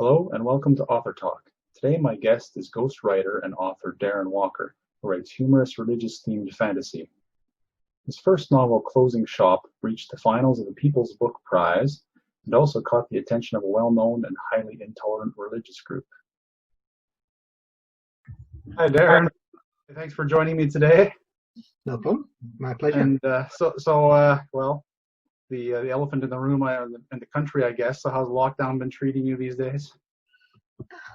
Hello and welcome to Author Talk. Today my guest is ghostwriter and author Darren Walker, who writes humorous religious-themed fantasy. His first novel, Closing Shop, reached the finals of the People's Book Prize and also caught the attention of a well-known and highly intolerant religious group. Hi Darren, thanks for joining me today. No problem, my pleasure. And well, the elephant in the room in the country, I guess. So how's lockdown been treating you these days?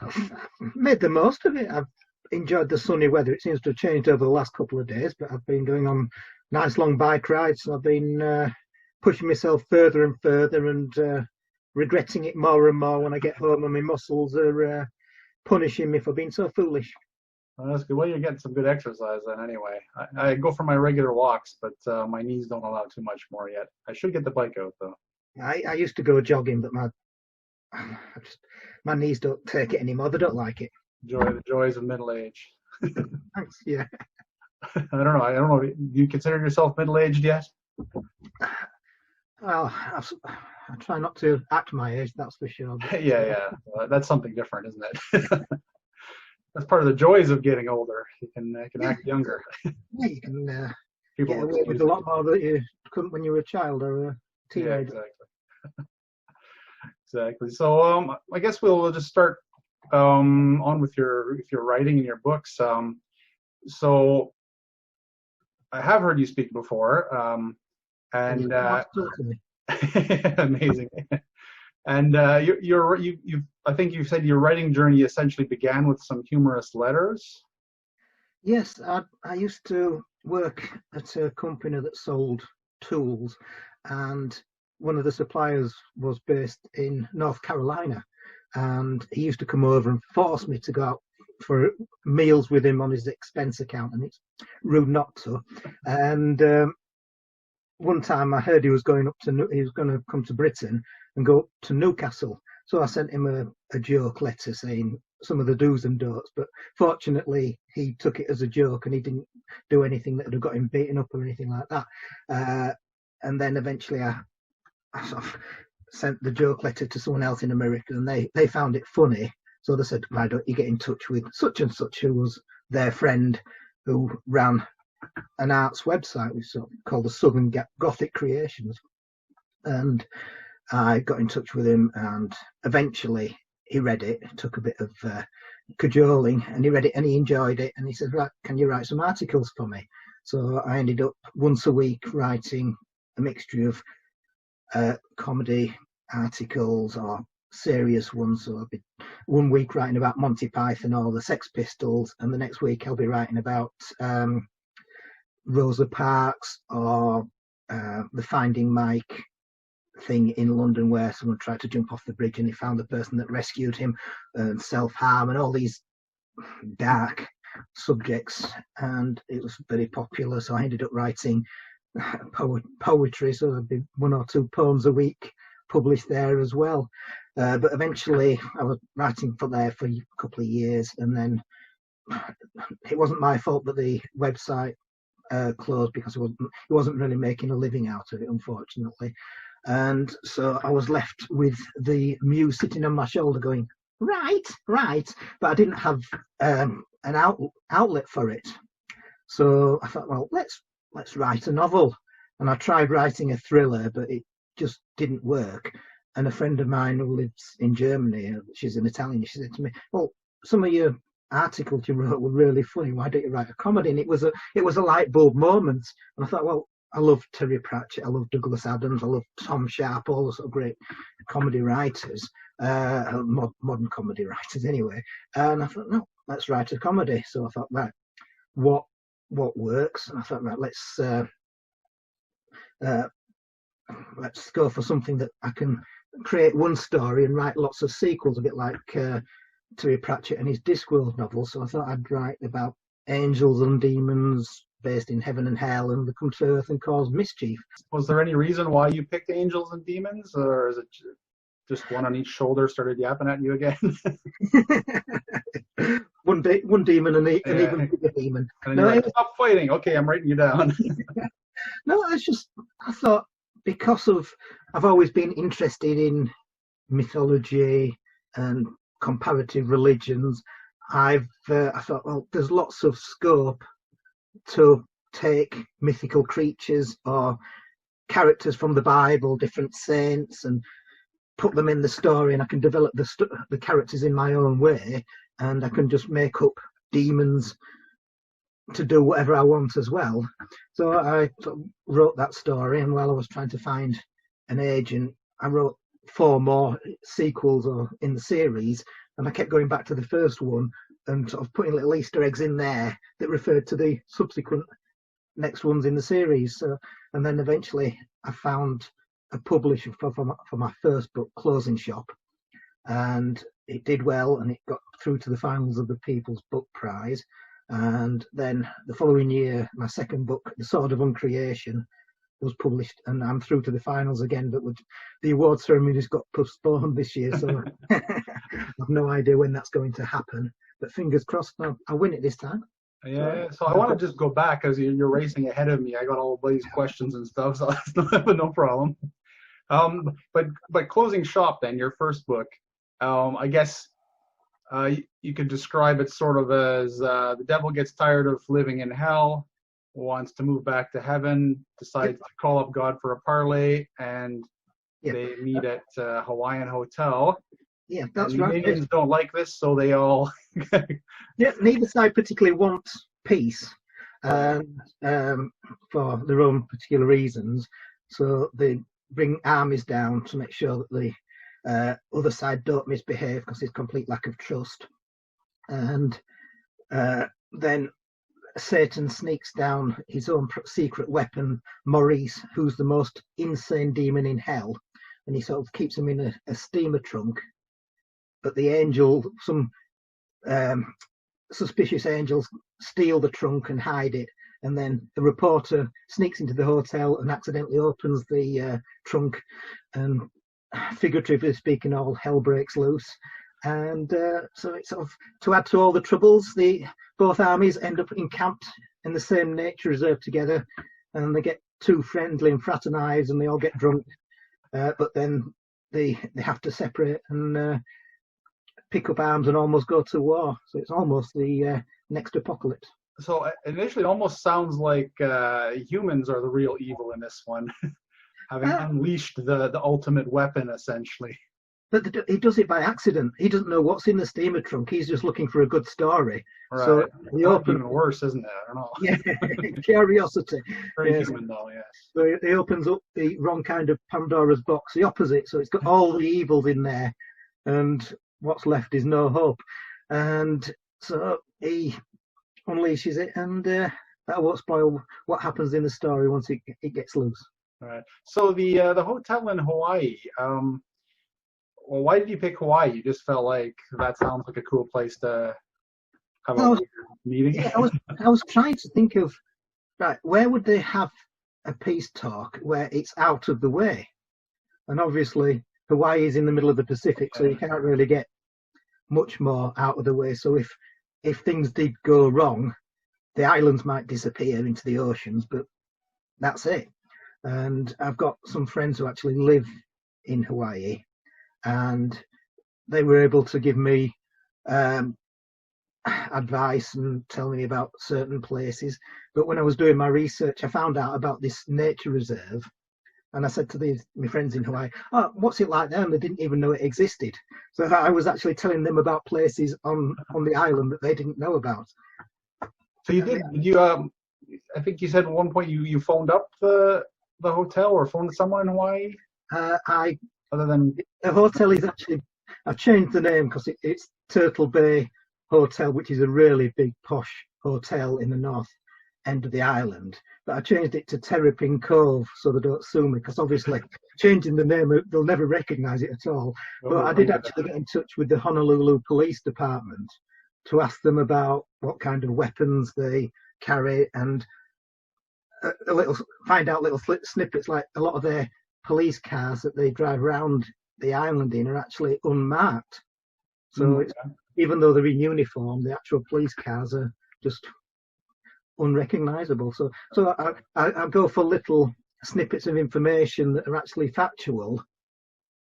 I've made the most of it. I've enjoyed the sunny weather. It seems to have changed over the last couple of days, but I've been going on nice long bike rides. So I've been pushing myself further and further and regretting it more and more when I get home and my muscles are punishing me for being so foolish. Well, that's good. Well, you're getting some good exercise then anyway. I go for my regular walks, but my knees don't allow too much more yet. I should get the bike out though. I used to go jogging, but my knees don't take it anymore. They don't like it. The joys of middle age. Thanks, yeah. I don't know. Do you consider yourself middle-aged yet? Well, I try not to act my age, that's for sure. Yeah. That's something different, isn't it? That's part of the joys of getting older. You can act younger. Yeah, you can get away with a lot more that you couldn't when you were a child or a teenager. Yeah, exactly. So I guess we'll just start on with your writing and your books. So I have heard you speak before, and amazing. And I think you said your writing journey essentially began with some humorous letters. Yes, I used to work at a company that sold tools, and one of the suppliers was based in North Carolina, and he used to come over and force me to go out for meals with him on his expense account, and it's rude not to. And one time I heard he was going to come to Britain and go up to Newcastle. So I sent him a joke letter saying some of the do's and don'ts, but fortunately he took it as a joke and he didn't do anything that would have got him beaten up or anything like that. And then eventually I sort of sent the joke letter to someone else in America, and they found it funny. So they said, why don't you get in touch with such and such, who was their friend who ran an arts website which sort of called the Southern Gothic Creations. And I got in touch with him, and eventually he read it. It took a bit of cajoling, and he read it and he enjoyed it, and he said, right, can you write some articles for me? So I ended up once a week writing a mixture of comedy articles or serious ones. So I'll be one week writing about Monty Python or the Sex Pistols, and the next week I'll be writing about Rosa Parks or the Finding Mike thing in London, where someone tried to jump off the bridge and he found the person that rescued him, and self-harm and all these dark subjects, and it was very popular. So I ended up writing poetry, so there'd be one or two poems a week published there as well. But eventually I was writing for a couple of years, and then it wasn't my fault that the website closed, because it wasn't really making a living out of it, unfortunately. And so I was left with the muse sitting on my shoulder going, right, but I didn't have an outlet for it. So I thought, well, let's write a novel. And I tried writing a thriller, but it just didn't work. And a friend of mine who lives in Germany, she's an Italian, she said to me, well, some of your articles you wrote were really funny, why don't you write a comedy? And it was a light bulb moment. And I thought, well, I love Terry Pratchett, I love Douglas Adams, I love Tom Sharp, all the sort of great comedy writers, modern comedy writers anyway. And I thought, no, let's write a comedy. So I thought, right, what works? And I thought, right, let's go for something that I can create one story and write lots of sequels, a bit like Terry Pratchett and his Discworld novel. So I thought I'd write about angels and demons based in heaven and hell, and they come to earth and cause mischief. Was there any reason why you picked angels and demons, or is it just one on each shoulder started yapping at you again? one demon and an even bigger demon. And no, like, stop fighting. Okay, I'm writing you down. No, it's just, I thought, because I've always been interested in mythology and comparative religions. I thought, well, there's lots of scope to take mythical creatures or characters from the Bible, different saints, and put them in the story, and I can develop the characters in my own way, and I can just make up demons to do whatever I want as well. So I sort of wrote that story, and while I was trying to find an agent, I wrote 4 more sequels or in the series, and I kept going back to the first one and sort of putting little Easter eggs in there that referred to the subsequent next ones in the series. So, and then eventually I found a publisher for my first book, Closing Shop, and it did well, and it got through to the finals of the People's Book Prize. And then the following year, my second book, The Sword of Uncreation, was published, and I'm through to the finals again. But the award ceremony's got postponed this year, so I've no idea when that's going to happen. But fingers crossed, I'll win it this time. Yeah, so I want to just go back because you're racing ahead of me. I got all these questions and stuff, so that's no problem. But Closing Shop, then, your first book, I guess you could describe it sort of as the devil gets tired of living in hell, wants to move back to heaven, decides to call up God for a parlay, and they meet at a Hawaiian hotel. Yeah, that's and right. The Indians don't like this, so they all... Yeah, neither side particularly wants peace for their own particular reasons. So they bring armies down to make sure that the other side don't misbehave, because there's complete lack of trust. And then Satan sneaks down his own secret weapon, Maurice, who's the most insane demon in hell, and he sort of keeps him in a steamer trunk. But the angel, some suspicious angels, steal the trunk and hide it, and then the reporter sneaks into the hotel and accidentally opens the trunk, and figuratively speaking, all hell breaks loose. And so it's sort of, to add to all the troubles, both armies end up encamped in the same nature reserve together, and they get too friendly and fraternize, and they all get drunk. But then they have to separate and pick up arms and almost go to war. So it's almost the next apocalypse. So initially, it almost sounds like humans are the real evil in this one, having unleashed the ultimate weapon, essentially. But he does it by accident. He doesn't know what's in the steamer trunk. He's just looking for a good story. Right. So he Even worse, isn't it? I don't know. Yeah, curiosity. Very human, though, yes. So he opens up the wrong kind of Pandora's box, the opposite. So it's got all the evils in there, and what's left is no hope. And so he unleashes it, and that won't spoil what happens in the story once it gets loose. Right. So the hotel in Hawaii. Well, why did you pick Hawaii? You just felt like that sounds like a cool place to have a meeting? Yeah, I was trying to think of, right, where would they have a peace talk where it's out of the way? And obviously Hawaii is in the middle of the Pacific, so you can't really get much more out of the way. So if things did go wrong, the islands might disappear into the oceans, but that's it. And I've got some friends who actually live in Hawaii, and they were able to give me advice and tell me about certain places. But when I was doing my research, I found out about this nature reserve, and I said to my friends in Hawaii, "Oh, what's it like there?" And they didn't even know it existed. So I was actually telling them about places on the island that they didn't know about. So you did you? I think you said at one point you phoned up the hotel or phoned someone in Hawaii. Other than the hotel is actually, I've changed the name because it's Turtle Bay Hotel, which is a really big posh hotel in the north end of the island. But I changed it to Terrapin Cove so they don't sue me, because obviously changing the name, they'll never recognise it at all. But I did actually get in touch with the Honolulu Police Department to ask them about what kind of weapons they carry, and find out little snippets, like a lot of their police cars that they drive around the island in are actually unmarked. So even though they're in uniform, the actual police cars are just unrecognisable. So I go for little snippets of information that are actually factual,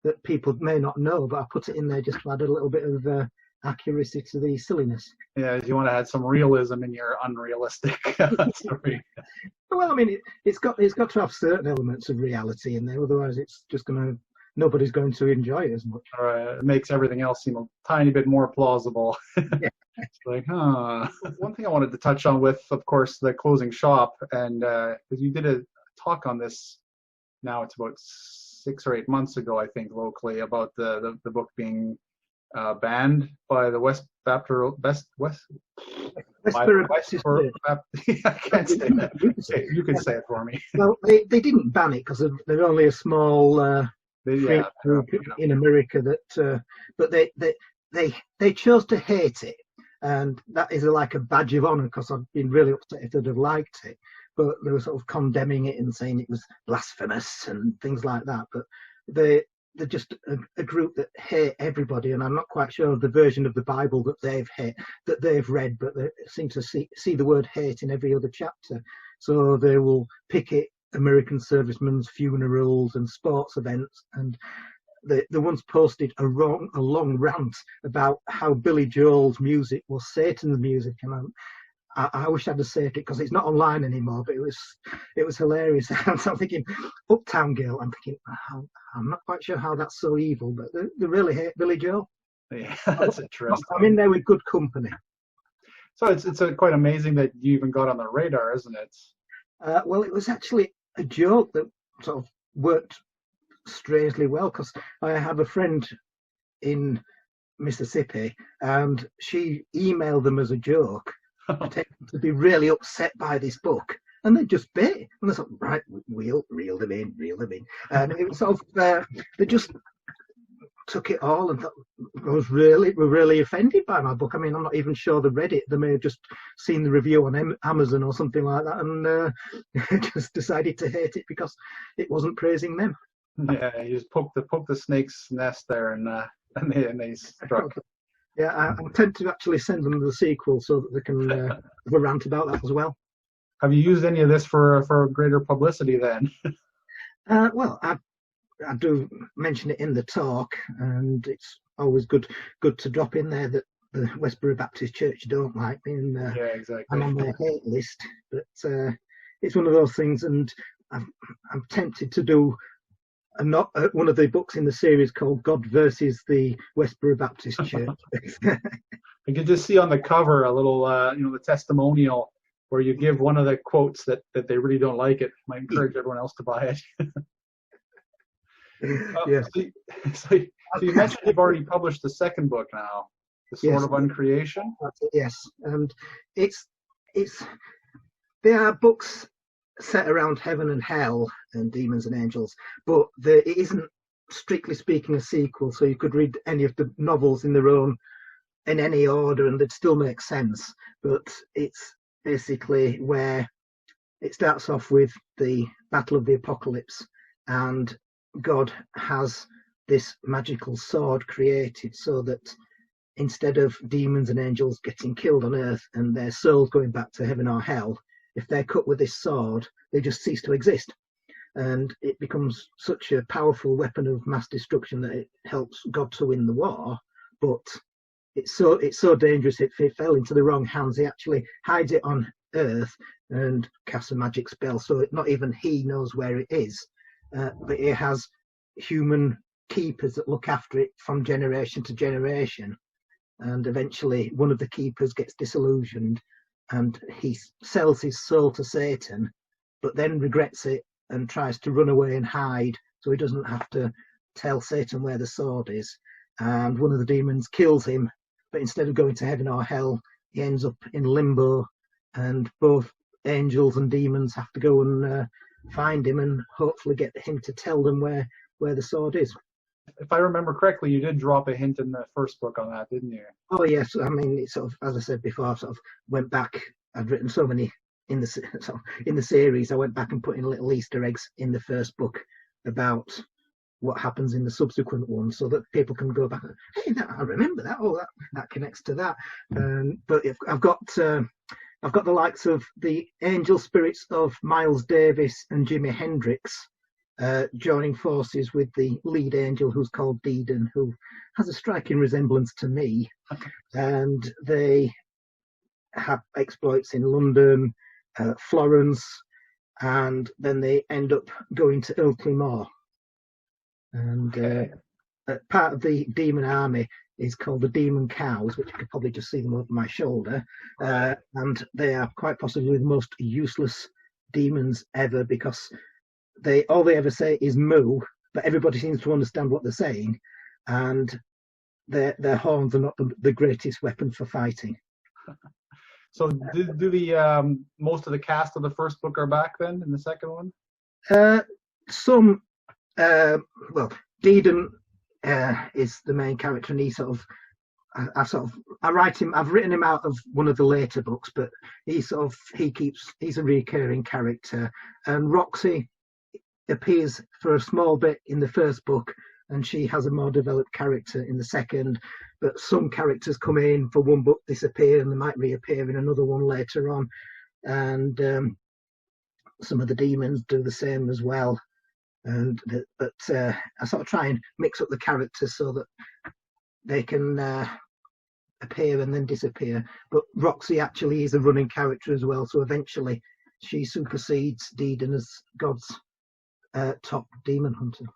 that people may not know, but I put it in there just to add a little bit of accuracy to the silliness. Yeah, you want to add some realism in your unrealistic story. Well, I mean, it's got to have certain elements of reality in there, otherwise it's just nobody's going to enjoy it as much. It makes everything else seem a tiny bit more plausible. Yeah. It's like, huh. One thing I wanted to touch on with, of course, the closing shop, and because you did a talk on this, now it's about 6 or 8 months ago, I think, locally, about the book being banned by the Westboro Baptist Church. I can't say that. You can say it for me. Well, they didn't ban it because they're only a small group in America but they chose to hate it, and that is like a badge of honor, because I've been really upset if they'd have liked it, but they were sort of condemning it and saying it was blasphemous and things like that. But they're just a group that hate everybody, and I'm not quite sure of the version of the Bible that they've read, but they seem to see the word hate in every other chapter. So they will picket American servicemen's funerals and sports events, and the ones posted a long rant about how Billy Joel's music was Satan's music, and I wish I'd have saved it because it's not online anymore, but it was hilarious. I'm thinking, Uptown Girl, I'm thinking, I'm not quite sure how that's so evil, but they really hate Billy Joel. Yeah, that's interesting. I'm in there with good company. So it's quite amazing that you even got on the radar, isn't it? Well, it was actually a joke that sort of worked strangely well, because I have a friend in Mississippi, and she emailed them as a joke to be really upset by this book, and they just bit, and they thought, right, we'll reel them in, and it was sort of they just took it all and thought, were really offended by my book. I mean, I'm not even sure they read it. They may have just seen the review on Amazon or something like that, and just decided to hate it because it wasn't praising them. Yeah, you just poke the snake's nest there, and they struck. Yeah, I tend to actually send them the sequel so that they can have a rant about that as well. Have you used any of this for greater publicity then? Well, I do mention it in the talk, and it's always good to drop in there that the Westboro Baptist Church don't like me, and yeah, exactly. I'm on their hate list. But it's one of those things, and I'm tempted to do one of the books in the series called God versus the Westboro Baptist Church. I could just see on the cover a little, the testimonial where you give one of the quotes that they really don't like. It might encourage everyone else to buy it. Yeah. So you mentioned you've already published the second book now, The Sword of Uncreation. Yes, and they are books set around heaven and hell and demons and angels, but it isn't strictly speaking a sequel, so you could read any of the novels in any order and they'd still make sense. But it's basically where it starts off with the Battle of the Apocalypse, and God has this magical sword created so that instead of demons and angels getting killed on earth and their souls going back to heaven or hell, if they're cut with this sword, they just cease to exist. And it becomes such a powerful weapon of mass destruction that it helps God to win the war. But it's so dangerous, if it fell into the wrong hands, he actually hides it on earth and casts a magic spell, so not even he knows where it is. But he has human keepers that look after it from generation to generation. And eventually one of the keepers gets disillusioned and he sells his soul to Satan, but then regrets it and tries to run away and hide so he doesn't have to tell Satan where the sword is. And one of the demons kills him, but instead of going to heaven or hell, he ends up in limbo, and both angels and demons have to go and find him and hopefully get him to tell them where the sword is. If I remember correctly, you did drop a hint in the first book on that, didn't you? Oh yes, I mean, it's sort of, as I said before, I sort of went back. I'd written so many in the series. I went back and put in little Easter eggs in the first book about what happens in the subsequent ones, so that people can go back and, hey, I remember that. Oh, that connects to that. But I've got the likes of the angel spirits of Miles Davis and Jimi Hendrix joining forces with the lead angel, who's called Deedon, who has a striking resemblance to me. And they have exploits in London, Florence, and then they end up going to Ilkley Moor. And part of the demon army is called the Demon Cows, which you could probably just see them over my shoulder. And they are quite possibly the most useless demons ever, because all they ever say is moo, but everybody seems to understand what they're saying, and their horns are not the greatest weapon for fighting. So do the most of the cast of the first book are back then in the second one? Some, well, Deedon is the main character, and he I've written him out of one of the later books, but he's a recurring character. And Roxy appears for a small bit in the first book, and she has a more developed character in the second. But some characters come in for one book, disappear, and they might reappear in another one later on. And some of the demons do the same as well. But I sort of try and mix up the characters so that they can appear and then disappear. But Roxy actually is a running character as well, so eventually she supersedes Deedon as God's top demon hunter.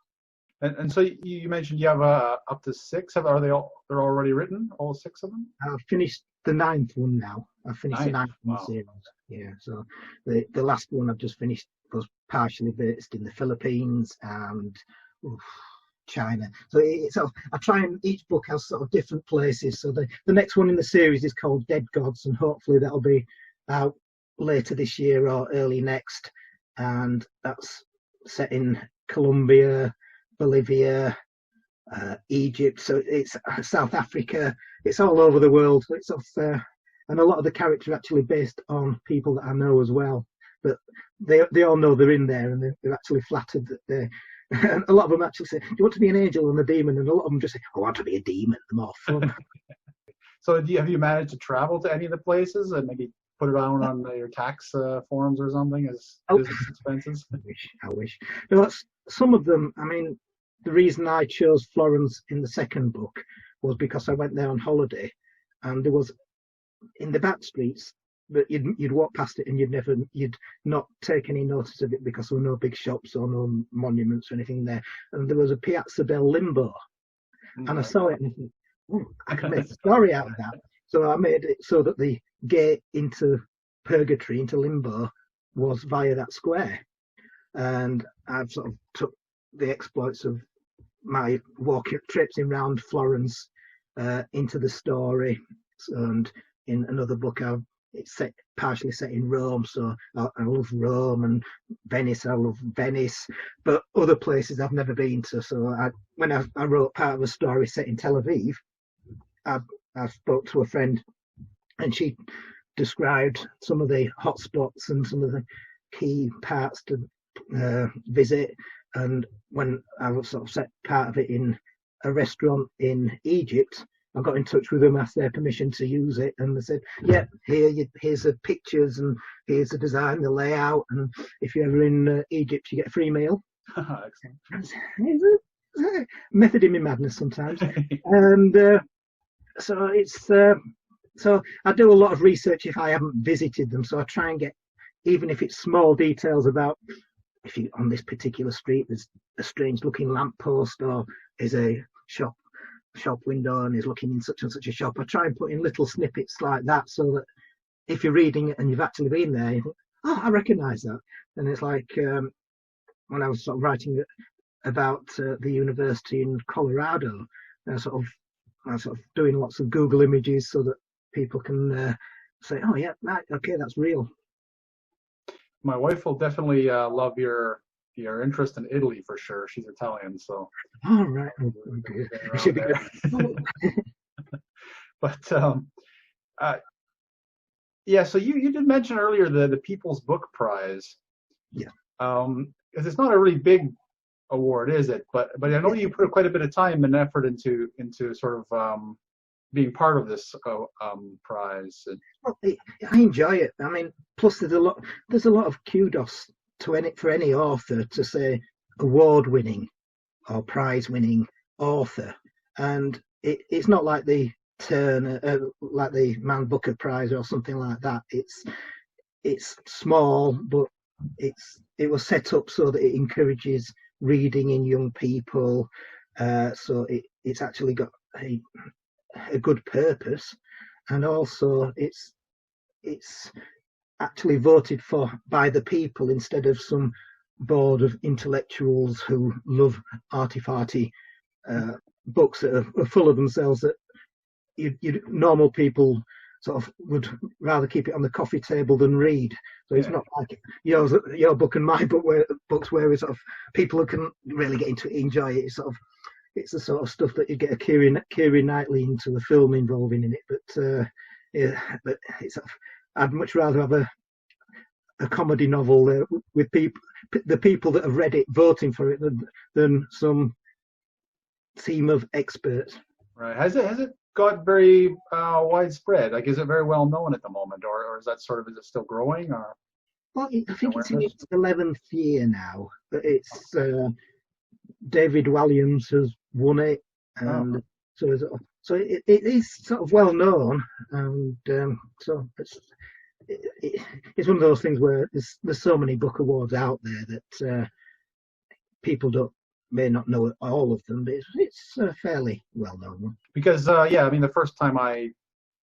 And so you mentioned you have up to 6. Are they're already written, all 6 of them? I've finished the 9th one now. I've finished the 9th one series. Yeah, so the last one I've just finished was partially based in the Philippines and China. So I try, and each book has sort of different places. So the next one in the series is called Dead Gods, and hopefully that'll be out later this year or early next. And that's set in Colombia, Bolivia, Egypt, so it's South Africa. It's all over the world. So it's and a lot of the characters are actually based on people that I know as well. But they all know they're in there, and they're actually flattered that they're. And a lot of them actually say, "Do you want to be an angel and a demon?" And a lot of them just say, "I want to be a demon. The more fun." So have you managed to travel to any of the places and maybe put it on your tax forms or something as business expenses? I wish. No, some of them. I mean, the reason I chose Florence in the second book was because I went there on holiday, and there was in the back streets, but you'd walk past it and you'd not take any notice of it because there were no big shops or no monuments or anything there. And there was a Piazza del Limbo, and I saw it and I thought, oh, I can make a story out of that. So I made it so that the gate into purgatory, into limbo, was via that square. And I've sort of took the exploits of my walking trips around Florence into the story. And in another book, it's partially set in Rome, so I love Rome, and Venice, I love Venice, but other places I've never been to. So when I wrote part of a story set in Tel Aviv, I spoke to a friend, and she described some of the hot spots and some of the key parts to visit. And when I was sort of set part of it in a restaurant in Egypt, I got in touch with them, asked their permission to use it, and they said, "Yeah, here's the pictures, and here's the design, the layout, and if you're ever in Egypt, you get a free meal." It's a method in my madness sometimes. And so so I do a lot of research if I haven't visited them. So I try and get, even if it's small details about, if you on this particular street there's a strange looking lamppost, or is a shop window and is looking in such and such a shop. I try and put in little snippets like that, so that if you're reading it and you've actually been there, you think, oh, I recognise that. And it's like when I was sort of writing about the university in Colorado, I was sort of doing lots of Google images so that people can say, "Oh yeah, right, okay, that's real." My wife will definitely love your interest in Italy for sure. She's Italian, so. Oh, right. Okay. It should be good. But yeah, so you did mention earlier the People's Book Prize. Yeah. Because it's not a really big award, is it? But I know you put quite a bit of time and effort into sort of being part of this prize. I enjoy it. I mean, plus there's a lot of kudos for any author to say, award-winning or prize-winning author, and it's not like the like the Man Booker Prize or something like that. It's small, but it was set up so that it encourages reading in young people. So it's actually got a good purpose, and also it's actually voted for by the people instead of some board of intellectuals who love arty-farty books that are full of themselves, that normal people sort of would rather keep it on the coffee table than read. So it's not like your book and my book, books where sort of people who can really get into it, enjoy it. It's the sort of stuff that you get a Keira Knightley into a film involving in it. But it's I'd much rather have a comedy novel with the people that have read it voting for it than some team of experts. Right. Has it got very widespread? Like, is it very well known at the moment, or is that is it still growing? Or well, I think it's in its 11th year now. But it's David Walliams has won it, and so it is sort of well known, and so it's one of those things where there's so many book awards out there that people may not know all of them, but it's fairly well known. Because the first time I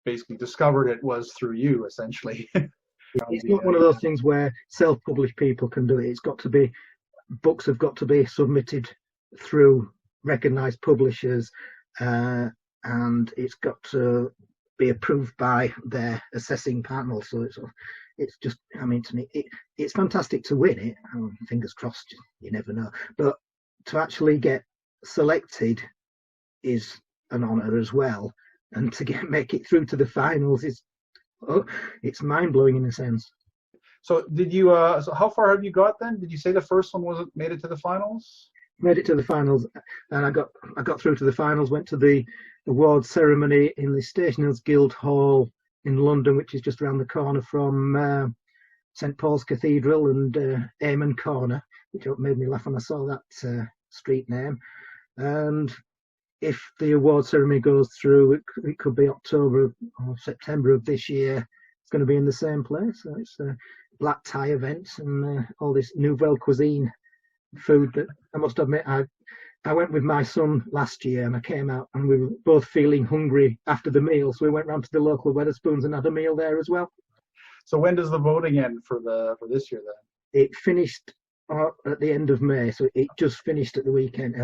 basically discovered it was through you, essentially. It's not one of those things where self-published people can do it. Books have got to be submitted through recognised publishers, and it's got to be approved by their assessing panel. So it's just, to me, it's fantastic to win it. Fingers crossed, you never know. But to actually get selected is an honour as well, and to make it through to the finals it's mind blowing in a sense. So did you? So how far have you got then? Did you say the first one made it to the finals? Made it to the finals, and I got through to the finals. Went to the awards ceremony in the Stationers Guild Hall in London, which is just around the corner from St Paul's Cathedral and Amen Corner, which made me laugh when I saw that street name. And if the award ceremony goes through, it could be October or September of this year. It's going to be in the same place. So it's a black tie event and all this nouvelle cuisine food that I must admit I went with my son last year, and I came out and we were both feeling hungry after the meal, so we went round to the local Wetherspoons and had a meal there as well. So when does the voting end for this year then? It finished at the end of May, so it just finished at the weekend.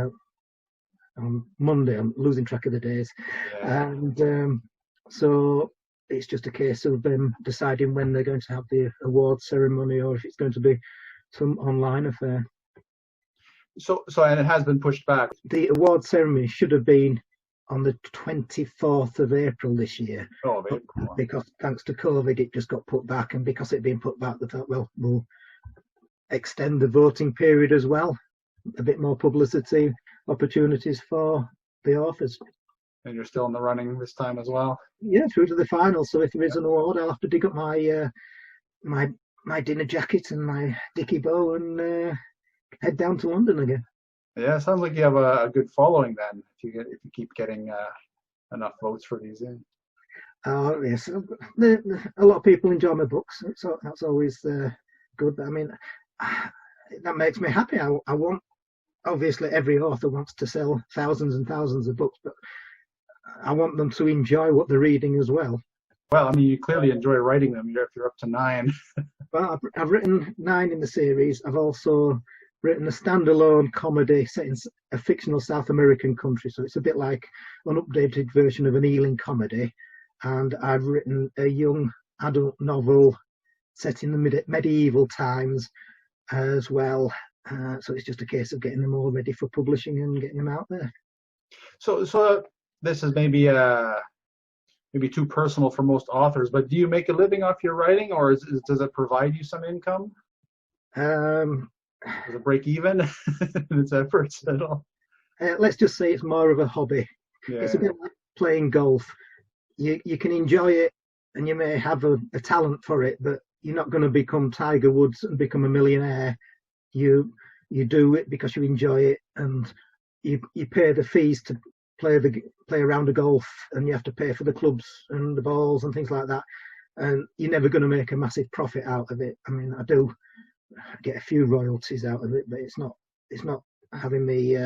On Monday, I'm losing track of the days. Yeah. And so it's just a case of them deciding when they're going to have the award ceremony, or if it's going to be some online affair. So and it has been pushed back. The award ceremony should have been on the 24th of April this year. Oh, because thanks to COVID, it just got put back, and because it'd been put back, they thought, well, we'll extend the voting period as well. A bit more publicity opportunities for the authors. And you're still in the running this time as well? Yeah, through to the final. So if there is an award, I'll have to dig up my my dinner jacket and my dicky bow and head down to London again. Yeah, sounds like you have a good following then. If you keep getting enough votes for these in. Yes, a lot of people enjoy my books, so that's always good. I mean, that makes me happy. I want, obviously, every author wants to sell thousands and thousands of books, but I want them to enjoy what they're reading as well. Well, I mean, you clearly enjoy writing them. You're up to 9. Well, I've written 9 in the series. I've also written a standalone comedy set in a fictional South American country, so it's a bit like an updated version of an Ealing comedy. And I've written a young adult novel set in the medieval times as well. So it's just a case of getting them all ready for publishing and getting them out there. So this is maybe too personal for most authors, but do you make a living off your writing, or does it provide you some income? Does it break even in its efforts at all? Let's just say it's more of a hobby. Yeah. It's a bit like playing golf. You can enjoy it, and you may have a talent for it, but you're not going to become Tiger Woods and become a millionaire. You you do it because you enjoy it, and you pay the fees to play a round of golf, and you have to pay for the clubs and the balls and things like that, and you're never going to make a massive profit out of it. I mean, I do get a few royalties out of it, but it's not having me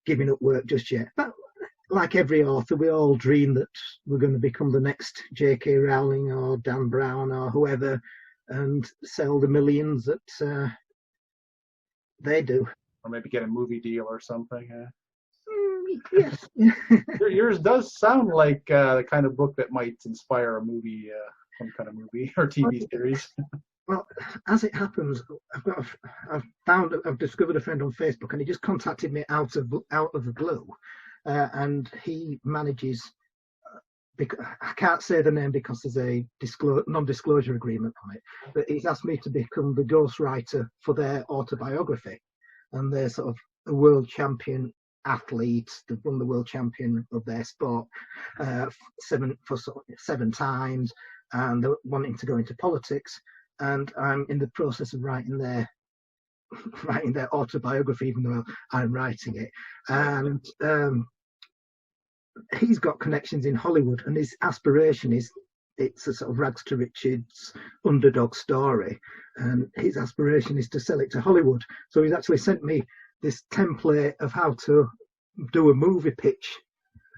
giving up work just yet. But like every author, we all dream that we're going to become the next J.K. Rowling or Dan Brown or whoever, and sell the millions that they do. Or maybe get a movie deal or something. Yes. Yours does sound like the kind of book that might inspire a movie, some kind of movie or TV series. Well, as it happens, I've discovered a friend on Facebook, and he just contacted me out of the blue, and he manages. I can't say the name because there's a non-disclosure agreement on it, but he's asked me to become the ghostwriter for their autobiography, and they're sort of a world champion athletes. They've won the world champion of their sport 7 times, and they're wanting to go into politics. And I'm in the process of writing their autobiography, even though I'm writing it. And he's got connections in Hollywood, and his aspiration is it's a sort of rags to riches underdog story, and his aspiration is to sell it to Hollywood. So he's actually sent me this template of how to do a movie pitch.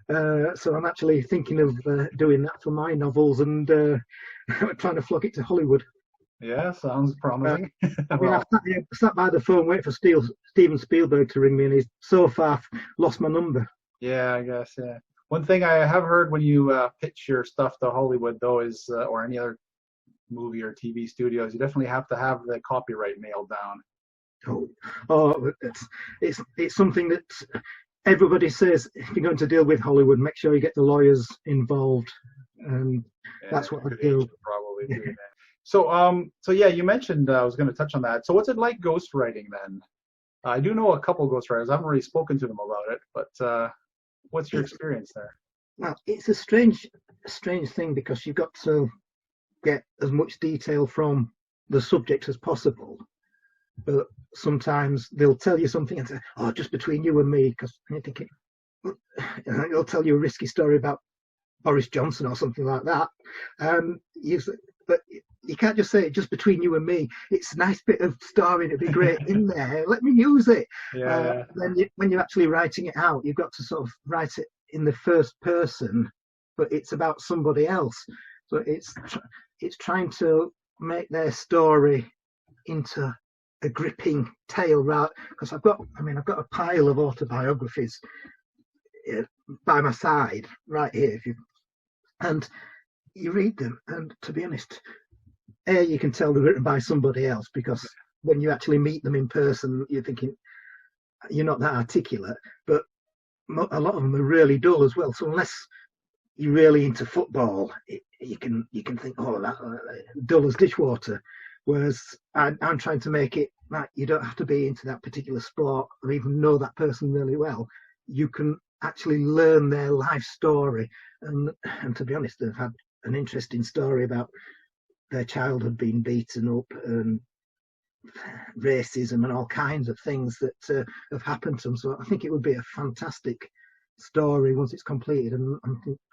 So I'm actually thinking of doing that for my novels and trying to flog it to Hollywood. Yeah, sounds promising. I mean, I sat by the phone waiting for Steven Spielberg to ring me, and he's so far lost my number. Yeah, I guess, yeah. One thing I have heard when you pitch your stuff to Hollywood, though, is, or any other movie or TV studios, you definitely have to have the copyright nailed down. Oh, it's something that everybody says, if you're going to deal with Hollywood, make sure you get the lawyers involved. And that's what I do. Probably too, yeah. So yeah, you mentioned, I was going to touch on that. So what's it like ghostwriting then? I do know a couple of ghostwriters. I haven't really spoken to them about it, but what's your experience there? Well, it's a strange thing, because you've got to get as much detail from the subject as possible. But sometimes they'll tell you something and say, "Oh, just between you and me," because you're thinking, they'll tell you a risky story about Boris Johnson or something like that. But you can't just say just between you and me. It's a nice bit of story, and it'd be great in there. Let me use it. Yeah. Then when you're actually writing it out, you've got to sort of write it in the first person, but it's about somebody else. So it's trying to make their story into a gripping tale, right? Because I've got a pile of autobiographies by my side right here, and you read them, and to be honest, you can tell they're written by somebody else, because when you actually meet them in person, you're thinking you're not that articulate, but a lot of them are really dull as well. So unless you're really into football, you can think, oh, that dull as dishwater. Whereas I'm trying to make it like you don't have to be into that particular sport or even know that person really well. You can actually learn their life story, and to be honest, they've had an interesting story about their childhood being beaten up and racism and all kinds of things that have happened to them. So I think it would be a fantastic story once it's completed, and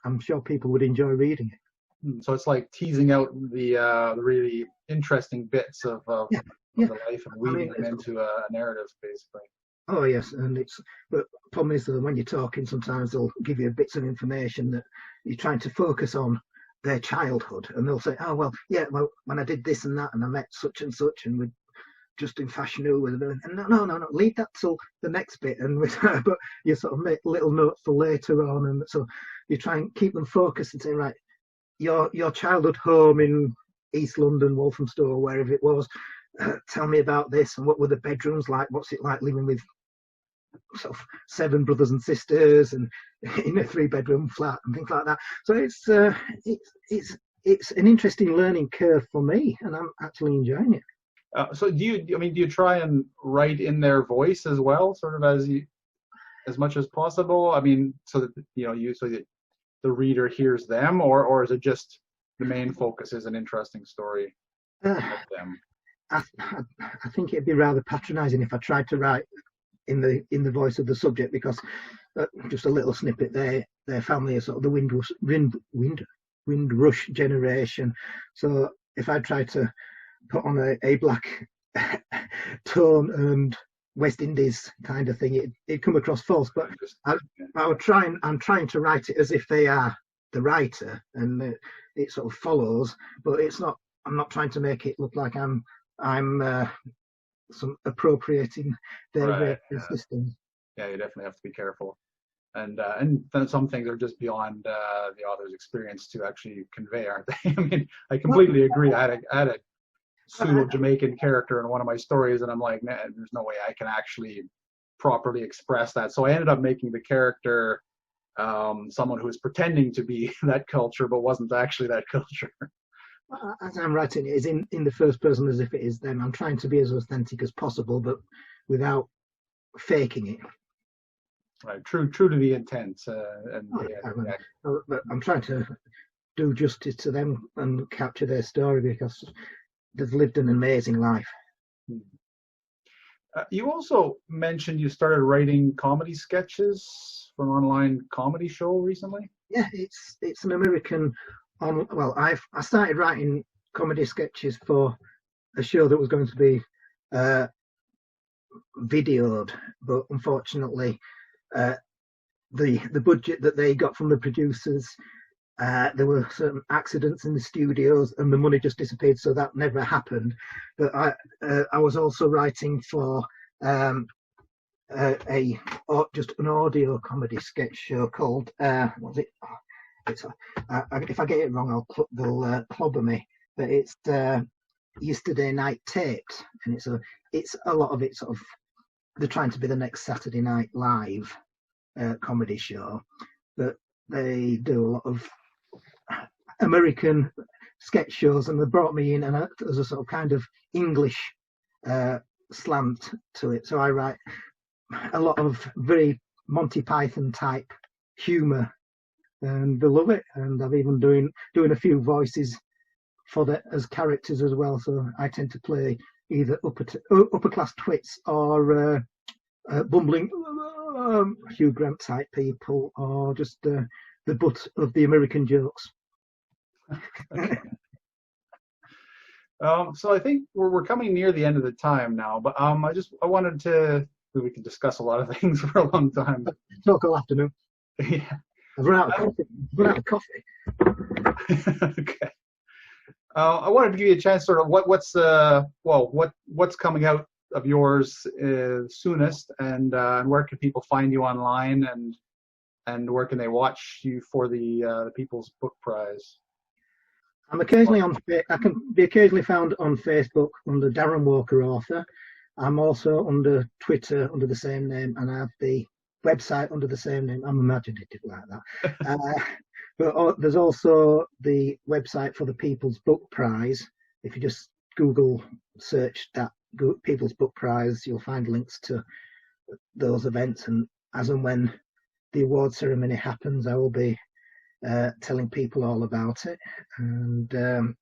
I'm sure people would enjoy reading it. So it's like teasing out the really interesting bits of the life and weaving them into a narrative, basically. Oh yes, but the problem is that when you're talking, sometimes they'll give you bits of information that you're trying to focus on their childhood, and they'll say, "Oh well, yeah, well when I did this and that, and I met such and such, and with Justin Fashanu, and no, leave that till the next bit," and but you sort of make little notes for later on, and so you try and keep them focused and say, right, your childhood home in East London, Walthamstow, or wherever it was. Tell me about this, and what were the bedrooms like? What's it like living with sort of 7 brothers and sisters and in a 3-bedroom flat and things like that? So it's an interesting learning curve for me, and I'm actually enjoying it. So do you try and write in their voice as well, sort of as much as possible? I mean, so that so that the reader hears them, or is it just the main focus is an interesting story of them? I think it'd be rather patronising if I tried to write in the voice of the subject, because just a little snippet, their family is sort of the Windrush generation. So if I tried to put on a black tone and West Indies kind of thing, it'd come across false. But I'm trying to write it as if they are the writer, and it sort of follows. But it's not. I'm not trying to make it look like I'm some appropriating their systems. Yeah, you definitely have to be careful. And then some things are just beyond the author's experience to actually convey, aren't they? I mean, I completely agree. I had a pseudo-Jamaican character in one of my stories, and I'm like, man, there's no way I can actually properly express that. So I ended up making the character someone who was pretending to be that culture, but wasn't actually that culture. As I'm writing it is in the first person as if it is them. I'm trying to be as authentic as possible, but without faking it. Right, true to the intent. But I'm trying to do justice to them and capture their story, because they've lived an amazing life. You also mentioned you started writing comedy sketches for an online comedy show recently. Yeah, it's an American. I started writing comedy sketches for a show that was going to be videoed, but unfortunately, the budget that they got from the producers, there were certain accidents in the studios, and the money just disappeared, so that never happened. But I was also writing for just an audio comedy sketch show called what's it? If I get it wrong, they'll clobber me. But it's Yesterday Night Tapes, and it's a lot of it sort of, they're trying to be the next Saturday Night Live comedy show, but they do a lot of American sketch shows, and they brought me in and as a sort of kind of English slant to it. So I write a lot of very Monty Python type humour, and they love it. And I've even doing a few voices for that as characters as well. So I tend to play either upper class twits or bumbling Hugh Grant type people, or just the butt of the American jokes. So I think we're coming near the end of the time now, but I wanted to, we can discuss a lot of things for a long time. Talk all afternoon. Yeah. I've run out of coffee. Okay. I wanted to give you a chance, sort of what's coming out of yours soonest, and where can people find you online, and where can they watch you for the People's Book Prize? I can be occasionally found on Facebook under Darren Walker Author. I'm also under Twitter under the same name, and I have the website under the same name. I'm imaginative like that. But there's also the website for the People's Book Prize. If you just Google search that People's Book Prize, you'll find links to those events. And as and when the award ceremony happens, I will be telling people all about it. And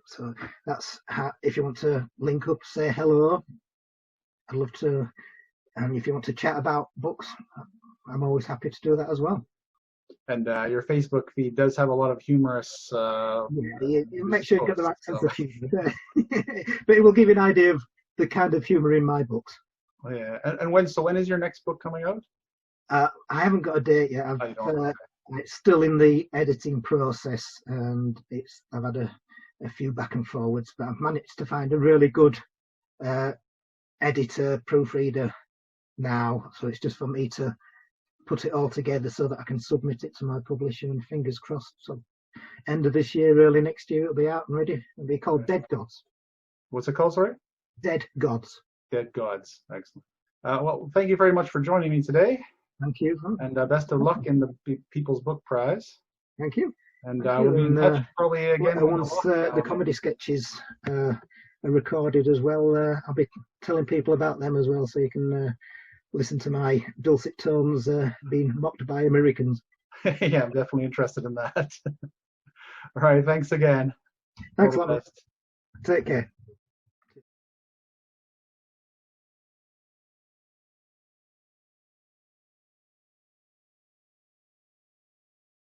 so that's how, if you want to link up, say hello, I'd love to. And if you want to chat about books, I'm always happy to do that as well. And your Facebook feed does have a lot of humorous. Make sure you get the right sense of humor. But it will give you an idea of the kind of humor in my books. Oh, yeah. And when is your next book coming out? I haven't got a date yet. It's still in the editing process, and I've had a few back and forwards, but I've managed to find a really good editor, proofreader now. So it's just for me to put it all together so that I can submit it to my publisher, and fingers crossed. So end of this year, early next year, it'll be out and ready. It'll be called Dead Gods. What's it called, sorry? Dead Gods. Dead Gods. Excellent. Well, thank you very much for joining me today. Thank you. And best of luck in the People's Book Prize. Thank you. And we'll be in touch probably again. Once the comedy sketches are recorded as well, I'll be telling people about them as well, so you can listen to my dulcet tones being mocked by Americans. Yeah, I'm definitely interested in that. All right, thanks again. Thanks a lot. Take care.